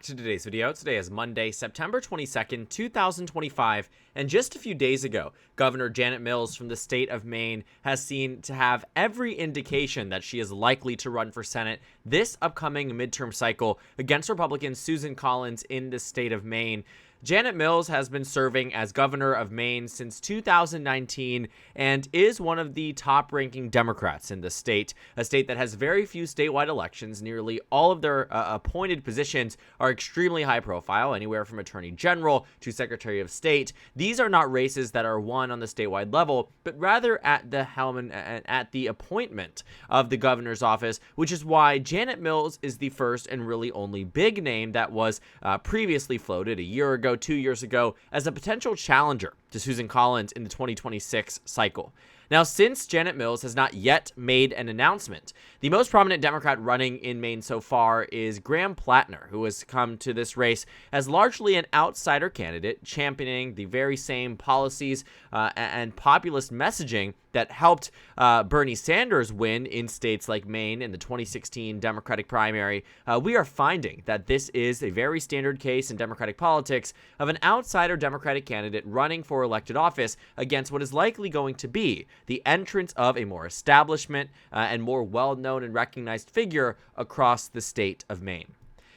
back to today's video. Today is Monday, September 22nd, 2025, and just a few days ago, Governor Janet Mills from the state of Maine has seen to have every indication that she is likely to run for Senate this upcoming midterm cycle against Republican Susan Collins in the state of Maine. Janet Mills has been serving as governor of Maine since 2019 and is one of the top-ranking Democrats in the state, a state that has very few statewide elections. Nearly all of their appointed positions are extremely high-profile, anywhere from attorney general to secretary of state. These are not races that are won on the statewide level, but rather at the helm and at the appointment of the governor's office, which is why Janet Mills is the first and really only big name that was previously floated a year ago, 2 years ago, as a potential challenger to Susan Collins in the 2026 cycle. Now, since Janet Mills has not yet made an announcement, the most prominent Democrat running in Maine so far is Graham Plattner, who has come to this race as largely an outsider candidate, championing the very same policies and populist messaging that helped Bernie Sanders win in states like Maine in the 2016 Democratic primary. We are finding that this is a very standard case in Democratic politics of an outsider Democratic candidate running for elected office against what is likely going to be the entrance of a more establishment and more well-known and recognized figure across the state of Maine.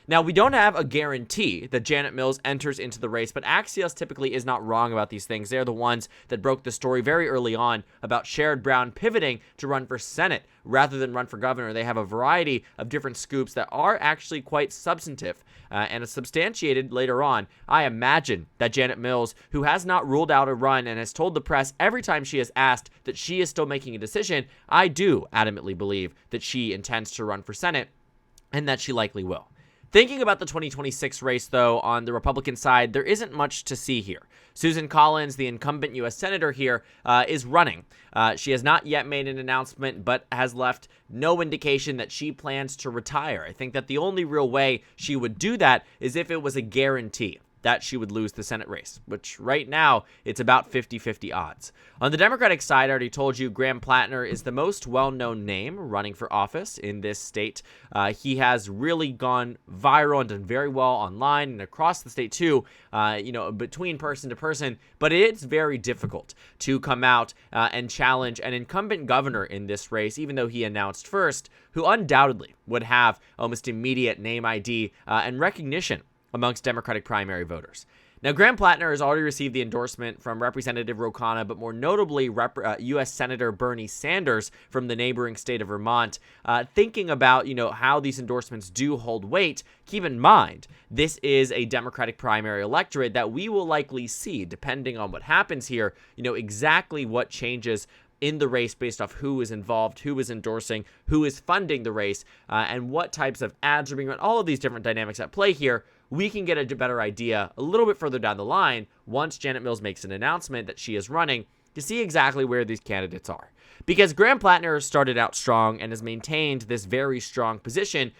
Now, we don't have a guarantee that Janet Mills enters into the race, but Axios typically is not wrong about these things. They're the ones that broke the story very early on about Sherrod Brown pivoting to run for Senate rather than run for governor. They have a variety of different scoops that are actually quite substantive and is substantiated later on. I imagine that Janet Mills, who has not ruled out a run and has told the press every time she is asked that she is still making a decision, I do adamantly believe that she intends to run for Senate and that she likely will. Thinking about the 2026 race, though, on the Republican side, there isn't much to see here. Susan Collins, the incumbent U.S. Senator here, is running. She has not yet made an announcement, but has left no indication that she plans to retire. I think that the only real way she would do that is if it was a guarantee that she would lose the Senate race, which right now it's about 50-50 odds. On the Democratic side, I already told you Graham Plattner is the most well-known name running for office in this state. He has really gone viral and done very well online and across the state too, between person to person, but it's very difficult to come out and challenge an incumbent governor in this race, even though he announced first, who undoubtedly would have almost immediate name ID and recognition amongst Democratic primary voters. Now, Graham Plattner has already received the endorsement from Representative Ro Khanna, but more notably, U.S. Senator Bernie Sanders from the neighboring state of Vermont. Thinking about, how these endorsements do hold weight, keep in mind, this is a Democratic primary electorate that we will likely see, depending on what happens here, exactly what changes in the race based off who is involved, who is endorsing, who is funding the race, and what types of ads are being run, all of these different dynamics at play here. We can get a better idea a little bit further down the line once Janet Mills makes an announcement that she is running to see exactly where these candidates are. Because Graham Plattner started out strong and has maintained this very strong position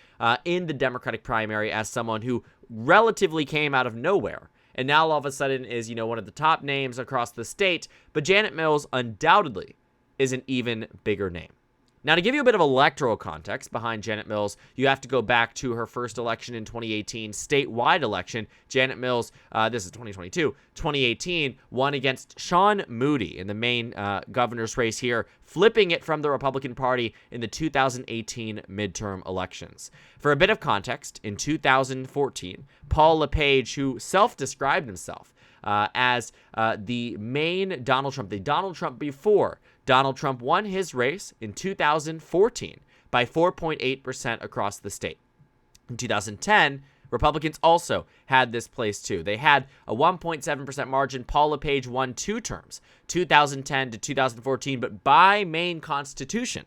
in the Democratic primary as someone who relatively came out of nowhere and now all of a sudden is, one of the top names across the state. But Janet Mills undoubtedly is an even bigger name. Now, to give you a bit of electoral context behind Janet Mills, you have to go back to her first election in 2018, statewide election. Janet Mills, this is 2022, 2018, won against Sean Moody in the Maine governor's race here, flipping it from the Republican Party in the 2018 midterm elections. For a bit of context, in 2014, Paul LePage, who self-described himself as the Maine Donald Trump, the Donald Trump before Donald Trump, won his race in 2014 by 4.8% across the state. In 2010, Republicans also had this place too. They had a 1.7% margin. Paul LePage won 2 terms, 2010 to 2014, but by Maine Constitution,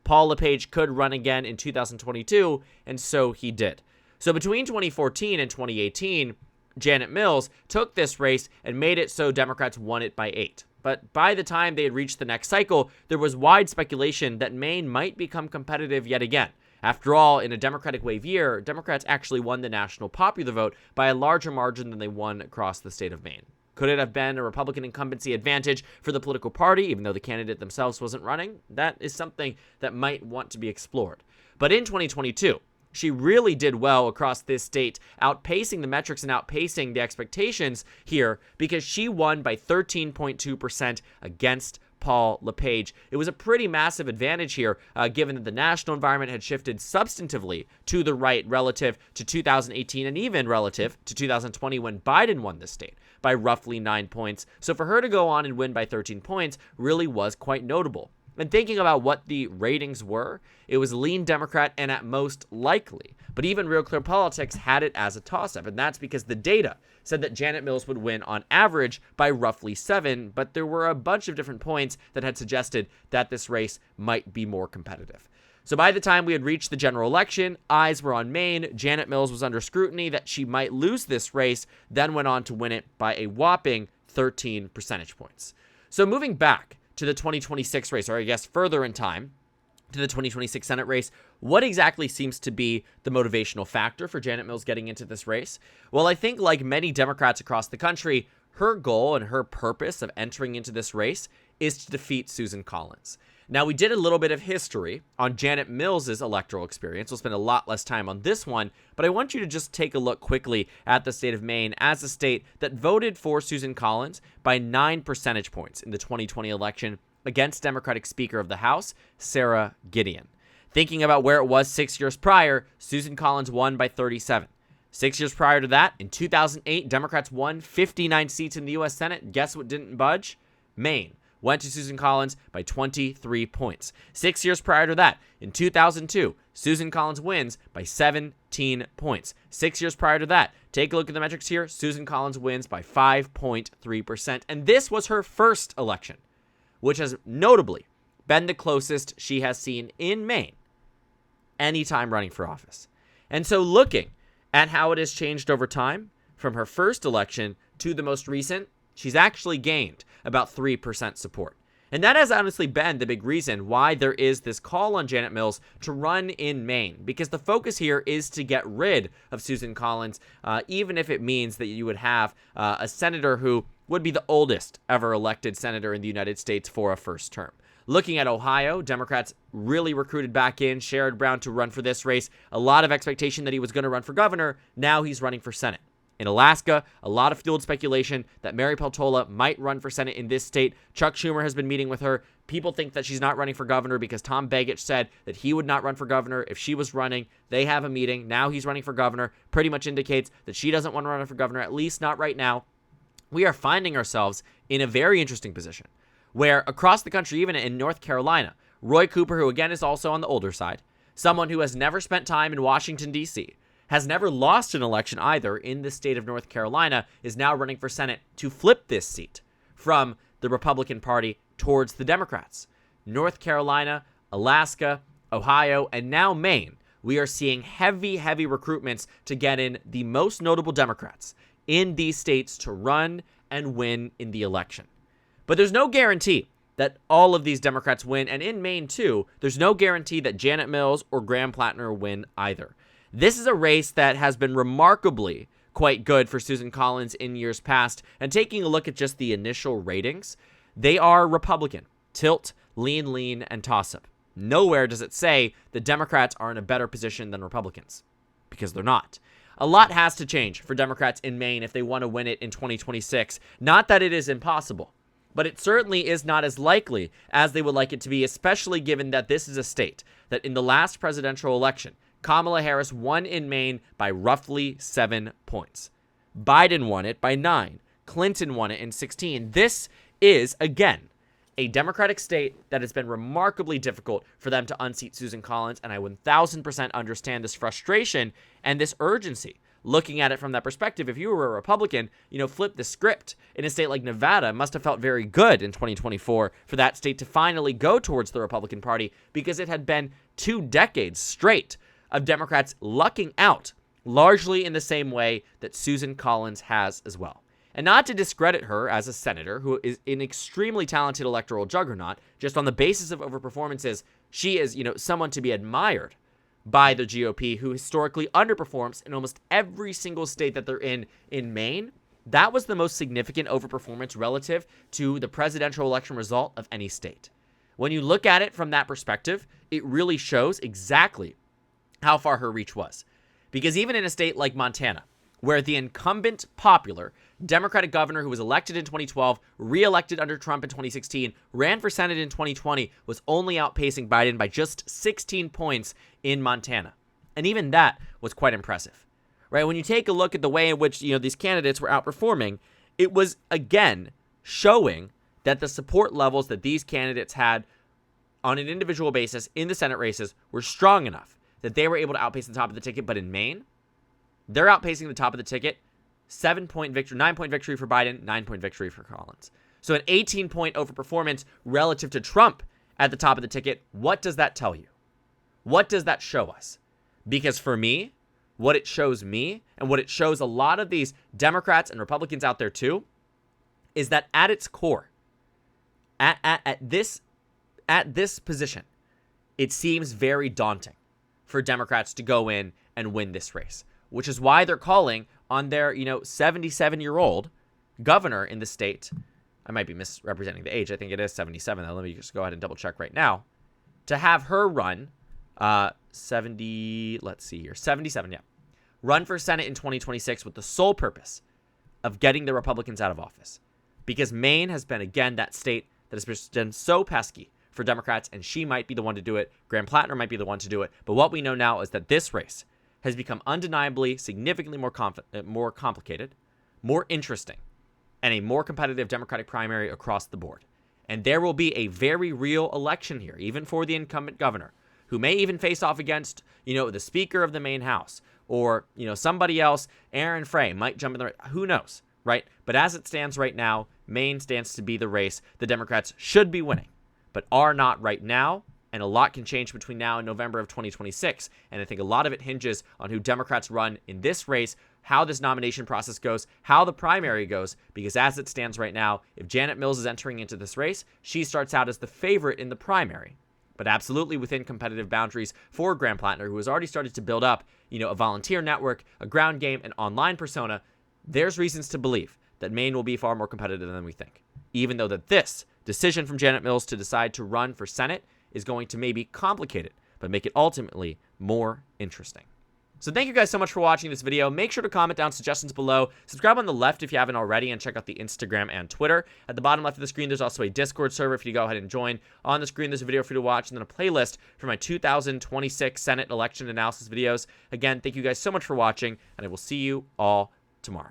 Paul LePage could run again in 2022, and so he did. So between 2014 and 2018, Janet Mills took this race and made it so Democrats won it by 8. But by the time they had reached the next cycle, there was wide speculation that Maine might become competitive yet again. After all, in a Democratic wave year, Democrats actually won the national popular vote by a larger margin than they won across the state of Maine. Could it have been a Republican incumbency advantage for the political party, even though the candidate themselves wasn't running? That is something that might want to be explored. But in 2022, She really did well across this state, outpacing the metrics and outpacing the expectations here because she won by 13.2% against Paul LePage. It was a pretty massive advantage here, given that the national environment had shifted substantively to the right relative to 2018 and even relative to 2020 when Biden won the state by roughly 9 points. So for her to go on and win by 13 points really was quite notable. And thinking about what the ratings were, it was lean Democrat and at most likely. But even Real Clear Politics had it as a toss-up, and that's because the data said that Janet Mills would win on average by roughly 7, but there were a bunch of different points that had suggested that this race might be more competitive. So by the time we had reached the general election, eyes were on Maine. Janet Mills was under scrutiny that she might lose this race, then went on to win it by a whopping 13 percentage points. So moving back to the 2026 race, or I guess further in time, to the 2026 Senate race, what exactly seems to be the motivational factor for Janet Mills getting into this race? Well, I think like many Democrats across the country, her goal and her purpose of entering into this race is to defeat Susan Collins. Now, we did a little bit of history on Janet Mills's electoral experience. We'll spend a lot less time on this one, but I want you to just take a look quickly at the state of Maine as a state that voted for Susan Collins by 9 percentage points in the 2020 election against Democratic Speaker of the House, Sarah Gideon. Thinking about where it was 6 years prior, Susan Collins won by 37. 6 years prior to that, in 2008, Democrats won 59 seats in the U.S. Senate. Guess what didn't budge? Maine went to Susan Collins by 23 points. 6 years prior to that, in 2002, Susan Collins wins by 17 points. 6 years prior to that, take a look at the metrics here, Susan Collins wins by 5.3%. And this was her first election, which has notably been the closest she has seen in Maine anytime running for office. And so looking at how it has changed over time, from her first election to the most recent, she's actually gained about 3% support. And that has honestly been the big reason why there is this call on Janet Mills to run in Maine, because the focus here is to get rid of Susan Collins, even if it means that you would have a senator who would be the oldest ever elected senator in the United States for a first term. Looking at Ohio, Democrats really recruited back in Sherrod Brown to run for this race. A lot of expectation that he was going to run for governor. Now he's running for Senate. In Alaska, a lot of fueled speculation that Mary Peltola might run for Senate in this state. Chuck Schumer has been meeting with her. People think that she's not running for governor because Tom Begich said that he would not run for governor if she was running. They have a meeting. Now he's running for governor. Pretty much indicates that she doesn't want to run for governor, at least not right now. We are finding ourselves in a very interesting position where across the country, even in North Carolina, Roy Cooper, who again is also on the older side, someone who has never spent time in Washington, D.C., has never lost an election either in the state of North Carolina, is now running for Senate to flip this seat from the Republican Party towards the Democrats. North Carolina, Alaska, Ohio, and now Maine, we are seeing heavy recruitments to get in the most notable Democrats in these states to run and win in the election. But there's no guarantee that all of these Democrats win, and in Maine too, there's no guarantee that Janet Mills or Graham Plattner win either. This is a race that has been remarkably quite good for Susan Collins in years past, and taking a look at just the initial ratings, they are Republican, tilt, lean, and toss-up. Nowhere does it say the Democrats are in a better position than Republicans, because they're not. A lot has to change for Democrats in Maine if they want to win it in 2026. Not that it is impossible, but it certainly is not as likely as they would like it to be, especially given that this is a state that in the last presidential election, Kamala Harris won in Maine by roughly 7 points. Biden won it by 9. Clinton won it in 16. This is, again, a Democratic state that has been remarkably difficult for them to unseat Susan Collins, and I 1000% understand this frustration and this urgency. Looking at it from that perspective, if you were a Republican, flip the script. In a state like Nevada, it must have felt very good in 2024 for that state to finally go towards the Republican Party, because it had been 2 decades straight of Democrats lucking out, largely in the same way that Susan Collins has as well. And not to discredit her as a senator, who is an extremely talented electoral juggernaut, just on the basis of overperformances, she is, someone to be admired by the GOP, who historically underperforms in almost every single state that they're in Maine. That was the most significant overperformance relative to the presidential election result of any state. When you look at it from that perspective, it really shows exactly how far her reach was. Because even in a state like Montana, where the incumbent popular Democratic governor who was elected in 2012, re-elected under Trump in 2016, ran for Senate in 2020, was only outpacing Biden by just 16 points in Montana. And even that was quite impressive, right? When you take a look at the way in which, these candidates were outperforming, it was, again, showing that the support levels that these candidates had on an individual basis in the Senate races were strong enough that they were able to outpace the top of the ticket. But in Maine, they're outpacing the top of the ticket. 9-point victory for Biden, 9-point victory for Holland. So an 18-point overperformance relative to Trump at the top of the ticket. What does that tell you? What does that show us? Because for me, what it shows me, and what it shows a lot of these Democrats and Republicans out there too, is that at its core, at this position, it seems very daunting for Democrats to go in and win this race, which is why they're calling on their, 77-year-old governor in the state. I might be misrepresenting the age. I think it is 77. Now, let me just go ahead and double check right now. To have her run 77, yeah. Run for Senate in 2026 with the sole purpose of getting the Republicans out of office. Because Maine has been, again, that state that has been so pesky for Democrats, and she might be the one to do it. Graham Plattner might be the one to do it. But what we know now is that this race has become undeniably significantly more complicated, more interesting, and a more competitive Democratic primary across the board. And there will be a very real election here, even for the incumbent governor, who may even face off against, the Speaker of the Maine House, or, somebody else. Aaron Frey might jump in the race. Who knows, right? But as it stands right now, Maine stands to be the race the Democrats should be winning, but are not right now. And a lot can change between now and November of 2026. And I think a lot of it hinges on who Democrats run in this race, how this nomination process goes, how the primary goes. Because as it stands right now, if Janet Mills is entering into this race, she starts out as the favorite in the primary, but absolutely within competitive boundaries for Graham Plattner, who has already started to build up, a volunteer network, a ground game, an online persona. There's reasons to believe that Maine will be far more competitive than we think, even though that this decision from Janet Mills to decide to run for Senate is going to maybe complicate it, but make it ultimately more interesting. So thank you guys so much for watching this video. Make sure to comment down suggestions below. Subscribe on the left if you haven't already, and check out the Instagram and Twitter. At the bottom left of the screen, there's also a Discord server for you to go ahead and join. On the screen, there's a video for you to watch, and then a playlist for my 2026 Senate election analysis videos. Again, thank you guys so much for watching, and I will see you all tomorrow.